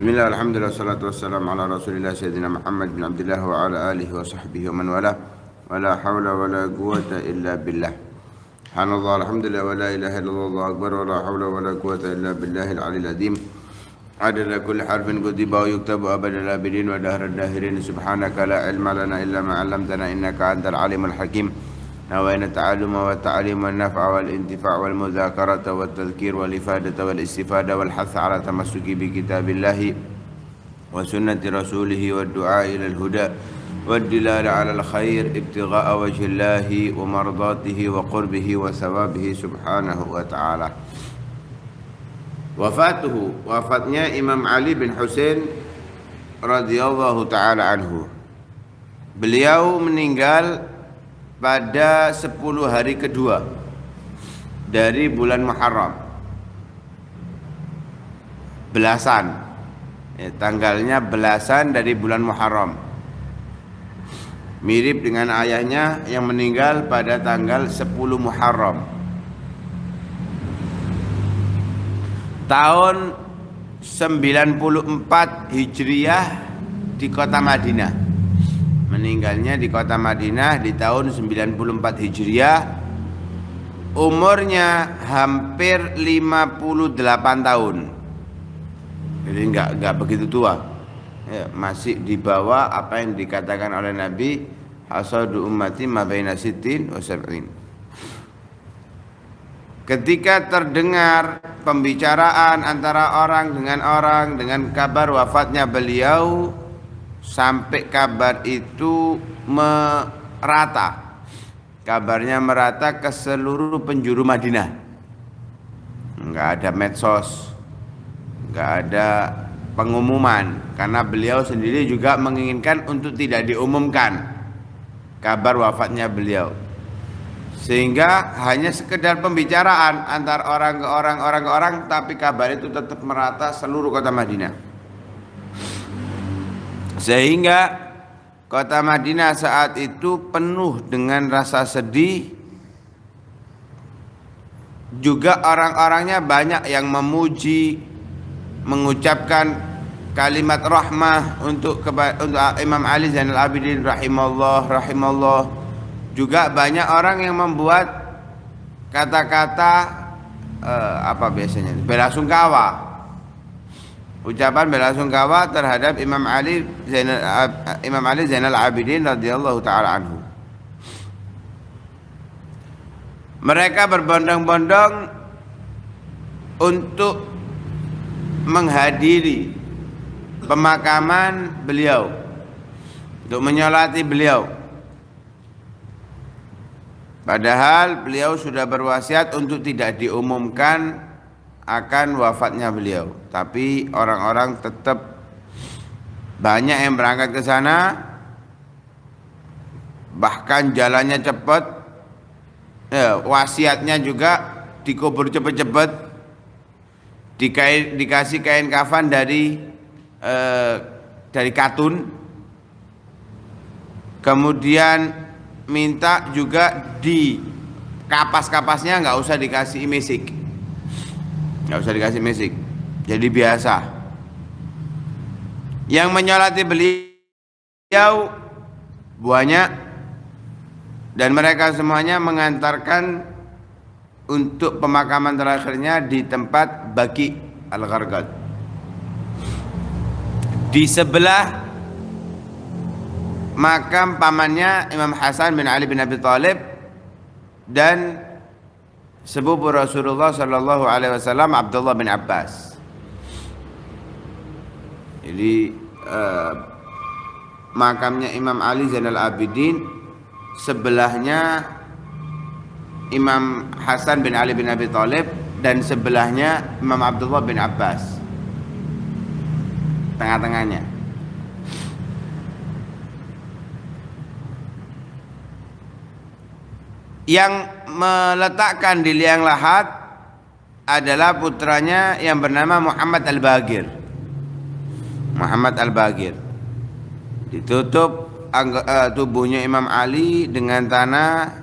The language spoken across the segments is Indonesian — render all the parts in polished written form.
Bismillah, alhamdulillah, salatu wassalamu ala rasulillah sayyidina Muhammad bin Abdullah wa ala alihi wa sahbihi wa man wala wa la hawla wa la quwata illa billah. Subhanallah, alhamdulillah, wa la ilaha illallah, Allahu akbar, wa la hawla wa la quwata illa billahil aliyil azim. Adada kulli harfin kutiba wa yuktabu abadal abidin wa dahrad dahirin. Subhanaka la ilma lana illa ma 'allamtana innaka antal alimul hakim. نوينا التعلم والتعليم والنفع والانتفاع والمذاكرة والتذكير والإفادة والاستفادة والحث على تمسك بكتاب الله وسنة رسوله والدعاء إلى الهدى والدلالة على الخير ابتغاء وجه الله ومرضاته وقربه وثوابه سبحانه وتعالى. Wafatnya Imam Ali bin Husain radhiyallahu ta'ala anhu. Beliau meninggal pada 10 hari kedua dari bulan Muharram, belasan, tanggalnya belasan dari bulan Muharram, mirip dengan ayahnya yang meninggal pada tanggal 10 Muharram tahun 94 Hijriah di kota Madinah. Meninggalnya di kota Madinah di tahun 94 Hijriah. Umurnya hampir 58 tahun. Jadi enggak begitu tua. Ya, masih di bawah apa yang dikatakan oleh Nabi, hasadu ummati ma baina sittin wa sab'in. Ketika terdengar pembicaraan antara orang dengan kabar wafatnya beliau, sampai kabar itu merata, kabarnya merata ke seluruh penjuru Madinah. Enggak ada medsos, enggak ada pengumuman, karena beliau sendiri juga menginginkan untuk tidak diumumkan kabar wafatnya beliau, sehingga hanya sekedar pembicaraan antar orang ke orang, tapi kabar itu tetap merata seluruh kota Madinah. Sehingga kota Madinah saat itu penuh dengan rasa sedih. Juga orang-orangnya banyak yang memuji, mengucapkan kalimat rahmah untuk Imam Ali Zainal Abidin rahimallah. Juga banyak orang yang membuat kata-kata bela sungkawa. Ucapan bela sungkawa terhadap Imam Ali Zainal Abidin radhiyallahu taala anhu. Mereka berbondong-bondong untuk menghadiri pemakaman beliau, untuk menyolati beliau. Padahal beliau sudah berwasiat untuk tidak diumumkan akan wafatnya beliau, tapi orang-orang tetap banyak yang berangkat ke sana, bahkan jalannya cepat, wasiatnya juga dikubur cepat-cepat, dikasih kain kafan dari katun, kemudian minta juga di kapas-kapasnya nggak usah dikasih mesik. Nggak usah dikasih mesik, jadi biasa. Yang menyolati beliau banyak, dan mereka semuanya mengantarkan untuk pemakaman terakhirnya di tempat Baqi Al-Gharqad. Di sebelah makam pamannya Imam Hasan bin Ali bin Abi Thalib dan sepupu Rasulullah sallallahu alaihi wasallam Abdullah bin Abbas. Jadi makamnya Imam Ali Zainal Abidin, sebelahnya Imam Hasan bin Ali bin Abi Thalib, dan sebelahnya Imam Abdullah bin Abbas, tengah-tengahnya. Yang meletakkan di liang lahat adalah putranya yang bernama Muhammad Al-Baqir. Muhammad Al-Baqir. Ditutup tubuhnya Imam Ali dengan tanah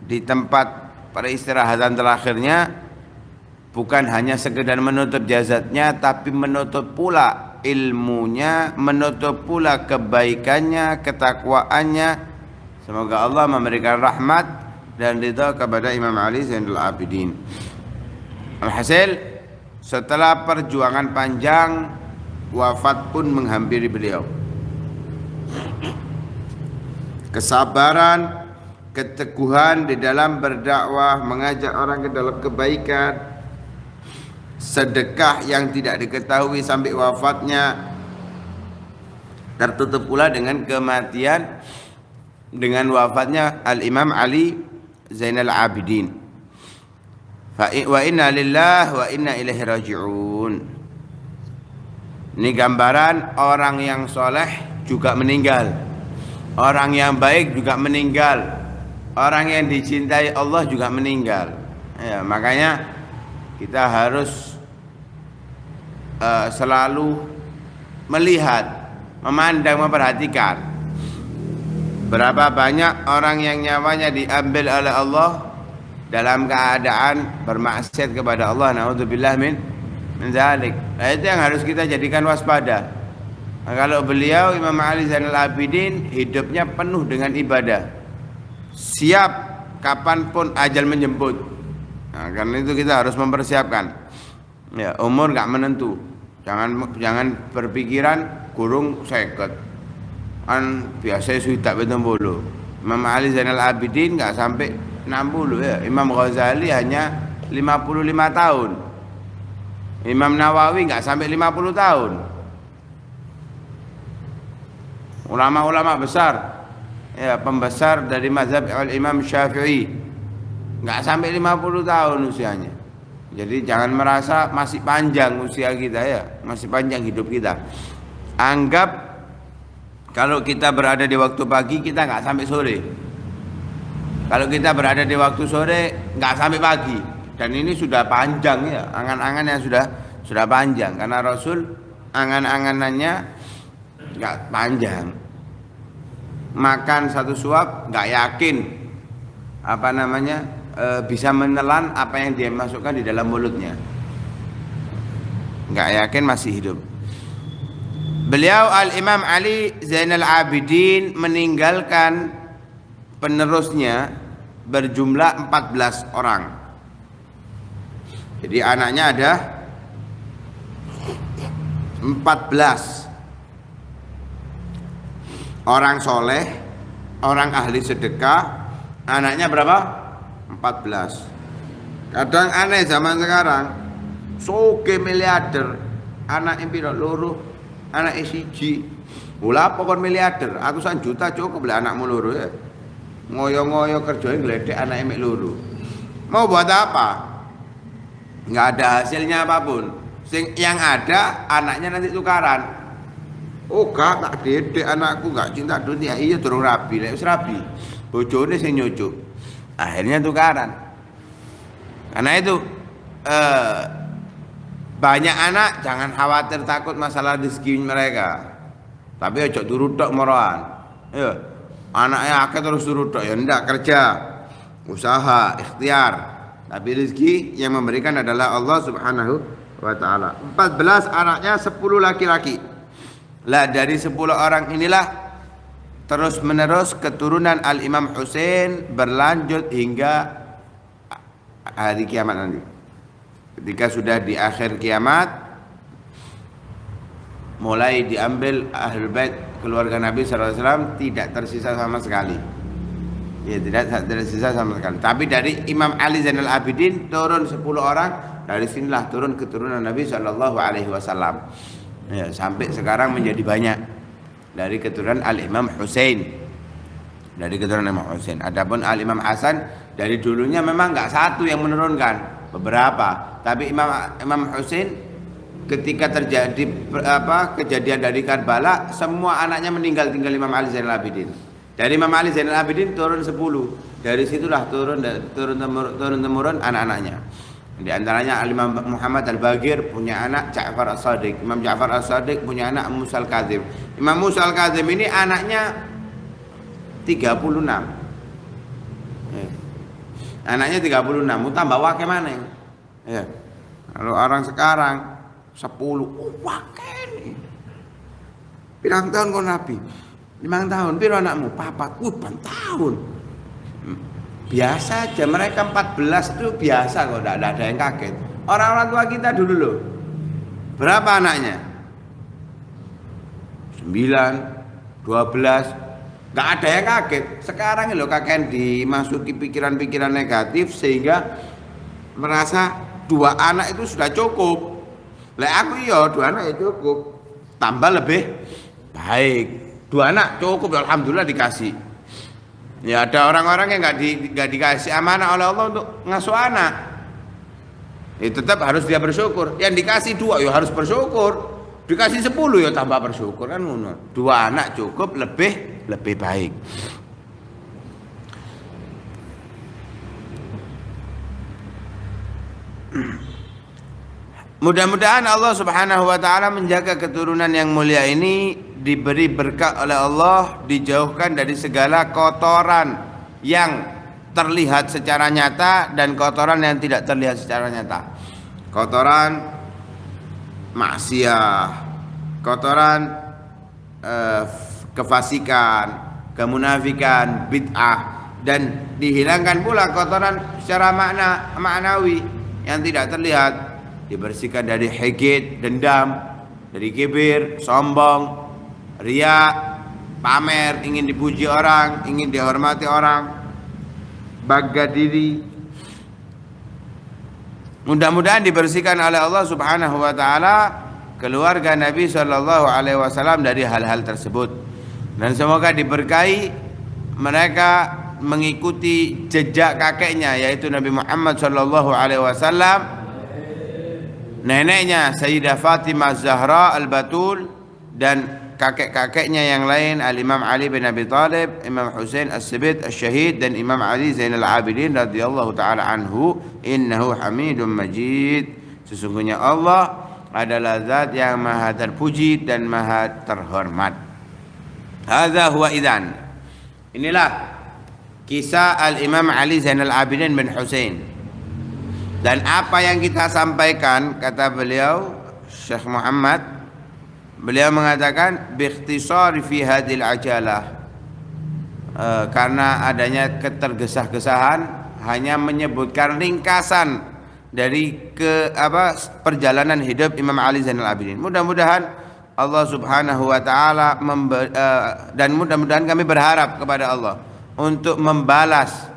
di tempat peristirahatan terakhirnya. bukan hanya sekedar menutup jasadnya, tapi menutup pula ilmunya, menutup pula kebaikannya, ketakwaannya. Semoga Allah memberikan rahmat dan ridha kepada Imam Ali Zainul Abidin. Alhasil, setelah perjuangan panjang, wafat pun menghampiri beliau. Kesabaran, keteguhan di dalam berdakwah, mengajak orang ke dalam kebaikan, sedekah yang tidak diketahui sampai wafatnya, tertutup pula dengan kematian, dengan wafatnya Al-Imam Ali Zainal Abidin. Wa inna lillahi wa inna ilaihi raji'un. Ini gambaran orang yang soleh juga meninggal, orang yang baik juga meninggal, orang yang dicintai Allah juga meninggal. Ya, makanya kita harus selalu melihat, memandang, memperhatikan berapa banyak orang yang nyawanya diambil oleh Allah dalam keadaan bermaksiat kepada Allah. Naudzubillah min zalik. Nah, itu yang harus kita jadikan waspada. Nah, kalau beliau Imam Ali Zainal Abidin hidupnya penuh dengan ibadah, siap kapanpun ajal menjemput. Nah, karena itu kita harus mempersiapkan. Ya, umur gak menentu. Jangan berpikiran kurung seket. An biasa sudah 70. Imam Ali Zainal Abidin gak sampai 60 ya. Imam Ghazali hanya 55 tahun. Imam Nawawi gak sampai 50 tahun. Ulama-ulama besar, ya, pembesar dari mazhab Imam Syafi'i nggak sampai 50 tahun usianya. Jadi jangan merasa masih panjang usia kita, ya, masih panjang hidup kita. Anggap kalau kita berada di waktu pagi, kita nggak sampai sore. Kalau kita berada di waktu sore, nggak sampai pagi. Dan ini sudah panjang, ya, angan-angan yang sudah panjang, karena Rasul angan-anganannya nggak panjang. Makan satu suap nggak yakin bisa menelan apa yang dia masukkan di dalam mulutnya, nggak yakin masih hidup. Beliau Al-Imam Ali Zainal Abidin meninggalkan penerusnya berjumlah 14 orang. Jadi anaknya ada 14 orang soleh, orang ahli sedekah. Anaknya berapa? 14. Kadang aneh zaman sekarang, soge miliarder, anak piro loro, anak siji. Mula pokok miliarder, ratusan juta cukup lah anakmu loro, ya. Ngoyo-ngoyo kerjain geledek anak mek loro. Mau buat apa? Nggak ada hasilnya apapun. Yang ada anaknya nanti tukaran. Oh gak, tak dedek anakku, gak cinta dunia. Iya durung rabi, lek wis rabi bojone sing nyucuk, akhirnya tukaran. Karena itu banyak anak jangan khawatir takut masalah rezeki mereka, tapi ojo turu tok moroan. Ya, anaknya akeh terus turu tok, ya ndak, kerja, usaha, ikhtiar. Tapi rezeki yang memberikan adalah Allah Subhanahu wa taala. 14 anaknya, 10 laki-laki. Lah dari 10 orang inilah terus menerus keturunan Al-Imam Husain berlanjut hingga hari kiamat nanti. Ketika sudah di akhir kiamat, mulai diambil Ahlul Bait keluarga Nabi SAW, tidak tersisa sama sekali. Ya, tidak tersisa sama sekali. Tapi dari Imam Ali Zainal Abidin turun 10 orang, dari sinilah turun keturunan Nabi SAW. Ya, sampai sekarang menjadi banyak dari keturunan Al-Imam Husain. Dari keturunan Imam Husain. Adapun Al-Imam Hasan dari dulunya memang enggak satu yang menurunkan, beberapa. Tapi Imam Husain ketika terjadi kejadian dari Karbala, semua anaknya meninggal, tinggal Imam Ali Zainal Abidin. Dari Imam Ali Zainal Abidin turun 10. Dari situlah turun temurun anak-anaknya. Di antaranya Imam Muhammad Al-Baqir punya anak Ja'far As-Shadiq. Imam Ja'far As-Shadiq punya anak Musa Al-Kadzim. Imam Musa Al-Kadzim ini anaknya 36. Anaknya 36, mau tambah wake mana? Ya. Kalau orang sekarang 10, pakai nih. Pirang tahun kau Nabi? 5 tahun. Piro anakmu? 4, 8 tahun. Biasa aja, mereka 14 itu biasa kok, tidak ada yang kaget. Orang-orang tua kita dulu loh, berapa anaknya? 9, 12, nggak ada yang kaget. Sekarang loh kakek dimasuki pikiran-pikiran negatif sehingga merasa 2 anak itu sudah cukup. Lah aku iya 2 anak ya cukup, tambah lebih baik. 2 anak cukup, alhamdulillah dikasih. Ya ada orang-orang yang nggak dikasih amanah oleh Allah untuk ngasuh anak. Ya tetap harus dia bersyukur. Yang dikasih 2 ya harus bersyukur. Dikasih 10 ya tambah bersyukur kan. 2 anak cukup, lebih baik. Mudah-mudahan Allah Subhanahu wa taala menjaga keturunan yang mulia ini, diberi berkah oleh Allah, dijauhkan dari segala kotoran yang terlihat secara nyata dan kotoran yang tidak terlihat secara nyata. Kotoran maksiat, kotoran kefasikan, kemunafikan, bid'ah, dan dihilangkan pula kotoran secara maknawi yang tidak terlihat. Dibersihkan dari hikid, dendam, dari kibir, sombong, riya, pamer, ingin dipuji orang, ingin dihormati orang, bangga diri. Mudah-mudahan dibersihkan oleh Allah Subhanahu wa taala keluarga Nabi sallallahu alaihi wasallam dari hal-hal tersebut. Dan semoga diberkahi mereka mengikuti jejak kakeknya, yaitu Nabi Muhammad sallallahu alaihi wasallam, neneknya Sayyidah Fatimah Zahra Al-Batul, dan kakek-kakeknya yang lain, Al-Imam Ali bin Abi Thalib, Imam Husain As-Sibit As-Syahid, dan Imam Ali Zainal Abidin radhiyallahu taala anhu. Innahu Hamidum Majid. Sesungguhnya Allah adalah zat yang maha terpuji dan maha terhormat. Hadza huwa idzan. Inilah kisah Al-Imam Ali Zainal Abidin bin Husain. Dan apa yang kita sampaikan, kata beliau Syekh Muhammad, beliau mengatakan biikhtisar fi hadhil ajalah, karena adanya ketergesa-gesahan hanya menyebutkan ringkasan dari perjalanan hidup Imam Ali Zainal Abidin. Mudah-mudahan Allah Subhanahu wa taala dan mudah-mudahan kami berharap kepada Allah untuk membalas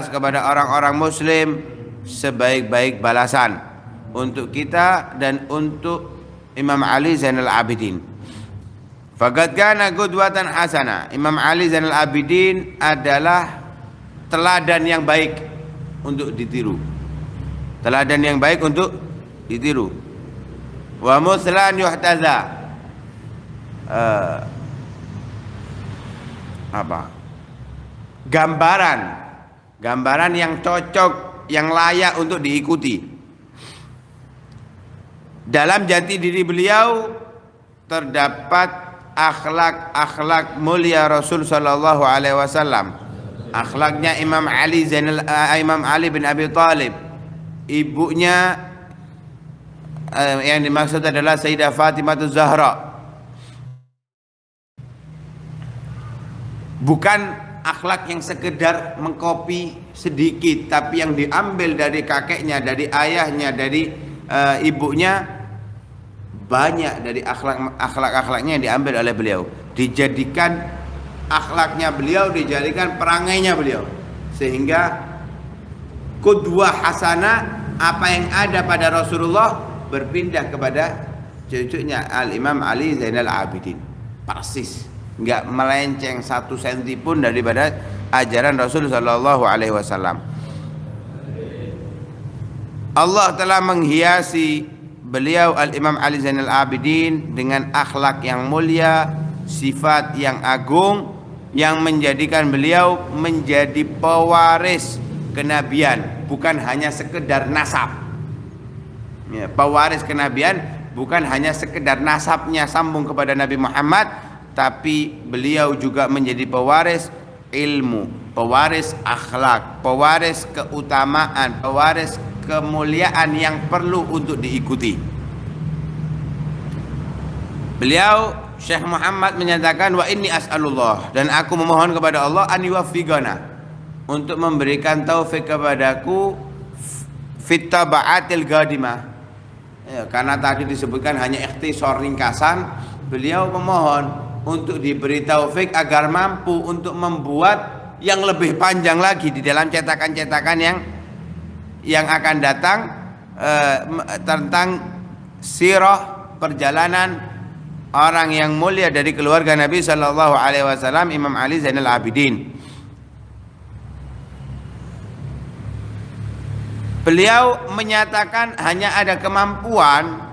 kepada orang-orang muslim sebaik-baik balasan untuk kita dan untuk Imam Ali Zainal Abidin. Faqad kana qudwatan hasanah. Imam Ali Zainal Abidin adalah teladan yang baik untuk ditiru. Teladan yang baik untuk ditiru. Wa muslan yuhtaza. Gambaran yang cocok, yang layak untuk diikuti. Dalam jati diri beliau terdapat akhlak-akhlak mulia Rasul sallallahu alaihi wasallam. Akhlaknya Imam Ali bin Abi Thalib. Ibunya yang dimaksud adalah Sayyidah Fatimah Zahra. Bukan akhlak yang sekedar mengkopi sedikit, tapi yang diambil dari kakeknya, dari ayahnya, dari ibunya. Banyak dari akhlak-akhlaknya yang diambil oleh beliau, dijadikan akhlaknya beliau, dijadikan perangainya beliau, sehingga qudwah hasanah, apa yang ada pada Rasulullah berpindah kepada cucunya Al-Imam Ali Zainal Abidin. Persis, enggak melenceng 1 senti pun daripada ajaran Rasul sallallahu alaihi wasallam. Allah telah menghiasi beliau Al-Imam Ali Zainal Abidin dengan akhlak yang mulia, sifat yang agung, yang menjadikan beliau menjadi pewaris kenabian, bukan hanya sekedar nasab. Ya, pewaris kenabian bukan hanya sekedar nasabnya sambung kepada Nabi Muhammad, tapi beliau juga menjadi pewaris ilmu, pewaris akhlak, pewaris keutamaan, pewaris kemuliaan yang perlu untuk diikuti. Beliau Syekh Muhammad menyatakan, wa inni as'alullah, dan aku memohon kepada Allah an yuwaffiqana, untuk memberikan taufik kepadaku fit tabaatil qadimah. Ya, karena tadi disebutkan hanya ikhtisar ringkasan, beliau memohon untuk diberi taufik agar mampu untuk membuat yang lebih panjang lagi di dalam cetakan-cetakan yang akan datang tentang sirah perjalanan orang yang mulia dari keluarga Nabi Sallallahu Alaihi Wasallam, Imam Ali Zainal Abidin. Beliau menyatakan hanya ada kemampuan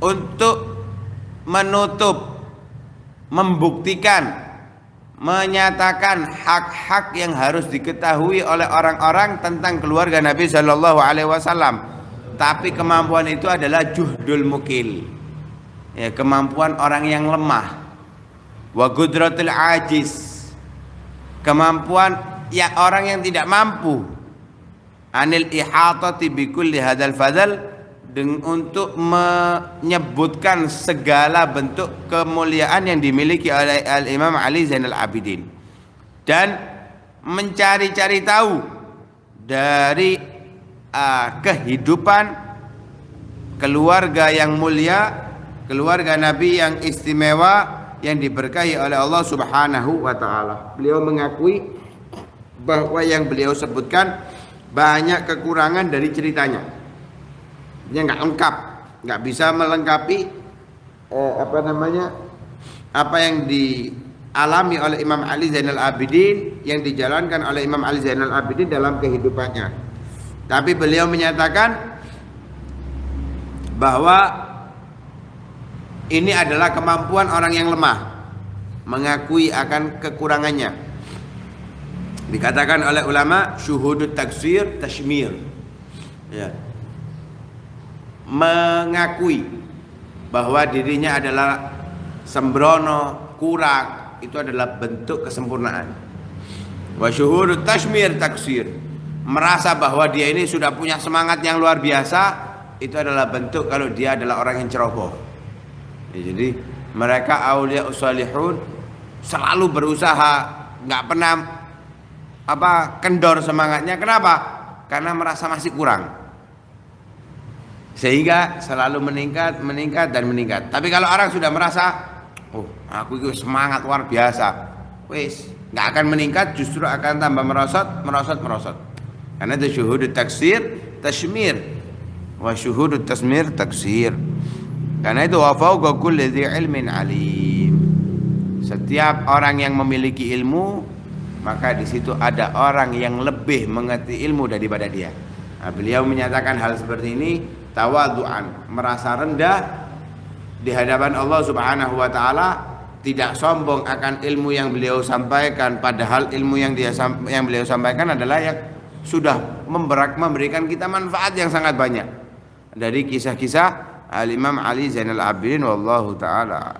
untuk menutup, membuktikan, menyatakan hak-hak yang harus diketahui oleh orang-orang tentang keluarga Nabi Sallallahu Alaihi Wasallam. Tapi kemampuan itu adalah juhdul mukil. Ya, kemampuan orang yang lemah, wa gudratul ajiz, kemampuan ya orang yang tidak mampu, anil ihatati bi kulli hadzal fadl, untuk menyebutkan segala bentuk kemuliaan yang dimiliki oleh Imam Ali Zainal Abidin, dan mencari-cari tahu dari kehidupan keluarga yang mulia, keluarga Nabi yang istimewa, yang diberkahi oleh Allah Subhanahu wa Ta'ala. Beliau mengakui bahwa yang beliau sebutkan banyak kekurangan dari ceritanya. Dia nggak lengkap, nggak bisa melengkapi apa yang dialami oleh Imam Ali Zainal Abidin, yang dijalankan oleh Imam Ali Zainal Abidin dalam kehidupannya. Tapi beliau menyatakan bahwa ini adalah kemampuan orang yang lemah, mengakui akan kekurangannya. Dikatakan oleh ulama syuhudut taksir tashmir, ya, mengakui bahwa dirinya adalah sembrono, kurang, itu adalah bentuk kesempurnaan. Wa syuhudut tashmir taksir, merasa bahwa dia ini sudah punya semangat yang luar biasa, itu adalah bentuk kalau dia adalah orang yang ceroboh. Jadi mereka aulia usalihun selalu berusaha, nggak pernah kendor semangatnya. Kenapa? Karena merasa masih kurang, sehingga selalu meningkat dan meningkat. Tapi kalau orang sudah merasa, oh aku itu semangat luar biasa, wis nggak akan meningkat, justru akan tambah merosot. Karena itu syuhudut taksir tashmir, wa syuhudut tasmir taksir. Karena itu wa fawqa kulli dzi ilmin alim. Setiap orang yang memiliki ilmu, maka di situ ada orang yang lebih mengerti ilmu daripada dia. Nah, beliau menyatakan hal seperti ini tawadhu'an, merasa rendah di hadapan Allah Subhanahu wa taala, tidak sombong akan ilmu yang beliau sampaikan, padahal ilmu yang beliau sampaikan adalah yang sudah memberikan kita manfaat yang sangat banyak dari kisah-kisah Al-Imam Ali Zainal Abidin, wallahu taala.